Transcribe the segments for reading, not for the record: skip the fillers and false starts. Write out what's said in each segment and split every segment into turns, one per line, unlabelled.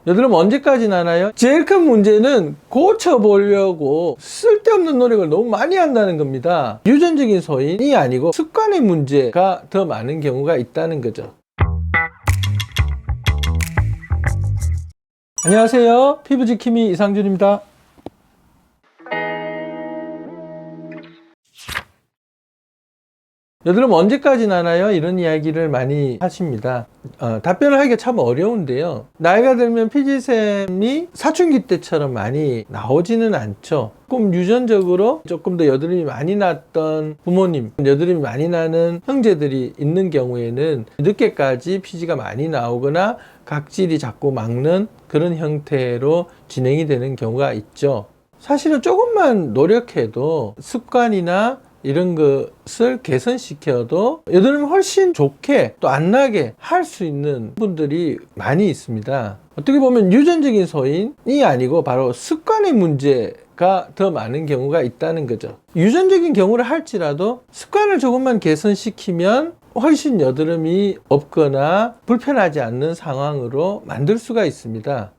여드름 언제까지 나나요? 제일 큰 문제는 고쳐보려고 쓸데없는 노력을 너무 많이 한다는 겁니다. 유전적인 소인이 아니고 습관의 문제가 더 많은 경우가 있다는 거죠. 안녕하세요. 피부지킴이 이상준입니다. 여드름 언제까지 나나요? 이런 이야기를 많이 하십니다. 답변을 하기가 참 어려운데요. 나이가 들면 피지샘이 사춘기 때처럼 많이 나오지는 않죠. 조금 유전적으로 조금 더 여드름이 많이 났던 부모님, 여드름이 많이 나는 형제들이 있는 경우에는 늦게까지 피지가 많이 나오거나 각질이 자꾸 막는 그런 형태로 진행이 되는 경우가 있죠. 사실은 조금만 노력해도 습관이나 이런 것을 개선시켜도 여드름이 훨씬 좋게 또 안 나게 할 수 있는 분들이 많이 있습니다. 어떻게 보면 유전적인 소인이 아니고 바로 습관의 문제가 더 많은 경우가 있다는 거죠. 유전적인 경우를 할지라도 습관을 조금만 개선시키면 훨씬 여드름이 없거나 불편하지 않는 상황으로 만들 수가 있습니다.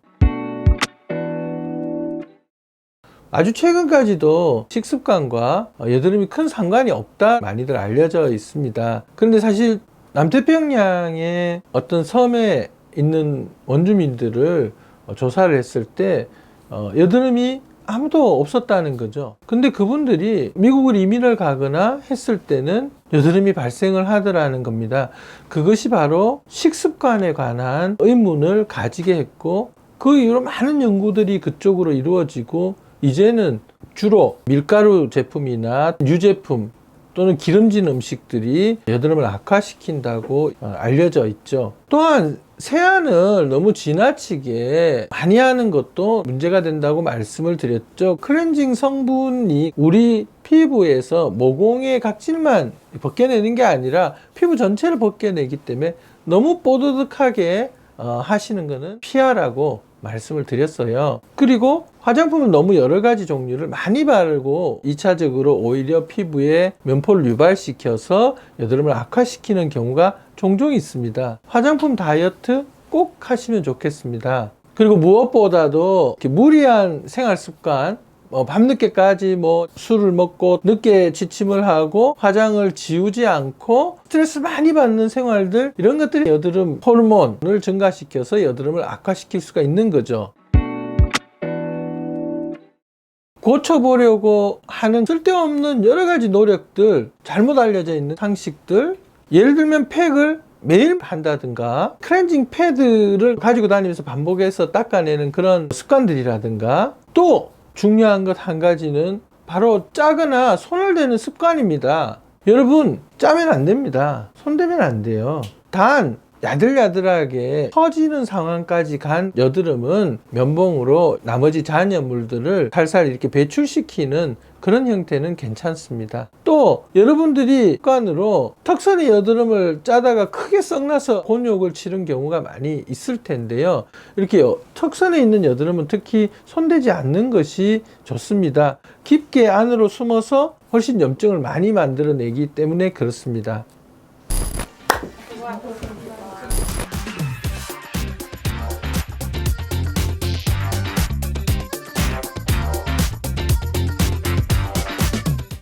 아주 최근까지도 식습관과 여드름이 큰 상관이 없다 많이들 알려져 있습니다. 그런데 사실 남태평양의 어떤 섬에 있는 원주민들을 조사를 했을 때 여드름이 아무도 없었다는 거죠. 근데 그분들이 미국을 이민을 가거나 했을 때는 여드름이 발생을 하더라는 겁니다. 그것이 바로 식습관에 관한 의문을 가지게 했고, 그 이후로 많은 연구들이 그쪽으로 이루어지고, 이제는 주로 밀가루 제품이나 유제품 또는 기름진 음식들이 여드름을 악화시킨다고 알려져 있죠. 또한 세안을 너무 지나치게 많이 하는 것도 문제가 된다고 말씀을 드렸죠. 클렌징 성분이 우리 피부에서 모공의 각질만 벗겨내는 게 아니라 피부 전체를 벗겨내기 때문에 너무 뽀드득하게 하시는 것은 피하라고 말씀을 드렸어요. 그리고 화장품은 너무 여러 가지 종류를 많이 바르고 2차적으로 오히려 피부에 면포를 유발시켜서 여드름을 악화시키는 경우가 종종 있습니다. 화장품 다이어트 꼭 하시면 좋겠습니다. 그리고 무엇보다도 무리한 생활 습관, 밤늦게까지 술을 먹고 늦게 취침을 하고 화장을 지우지 않고 스트레스 많이 받는 생활들, 이런 것들이 여드름 호르몬을 증가시켜서 여드름을 악화시킬 수가 있는 거죠. 고쳐보려고 하는 쓸데없는 여러 가지 노력들, 잘못 알려져 있는 상식들, 예를 들면 팩을 매일 한다든가 클렌징 패드를 가지고 다니면서 반복해서 닦아내는 그런 습관들이라든가, 또 중요한 것 한 가지는 바로 짜거나 손을 대는 습관입니다. 여러분, 짜면 안 됩니다. 손 대면 안 돼요. 단 야들야들하게 터지는 상황까지 간 여드름은 면봉으로 나머지 잔여물들을 살살 이렇게 배출시키는 그런 형태는 괜찮습니다. 또 여러분들이 습관으로 턱선에 여드름을 짜다가 크게 썩나서 곤욕을 치른 경우가 많이 있을 텐데요. 이렇게 턱선에 있는 여드름은 특히 손대지 않는 것이 좋습니다. 깊게 안으로 숨어서 훨씬 염증을 많이 만들어내기 때문에 그렇습니다.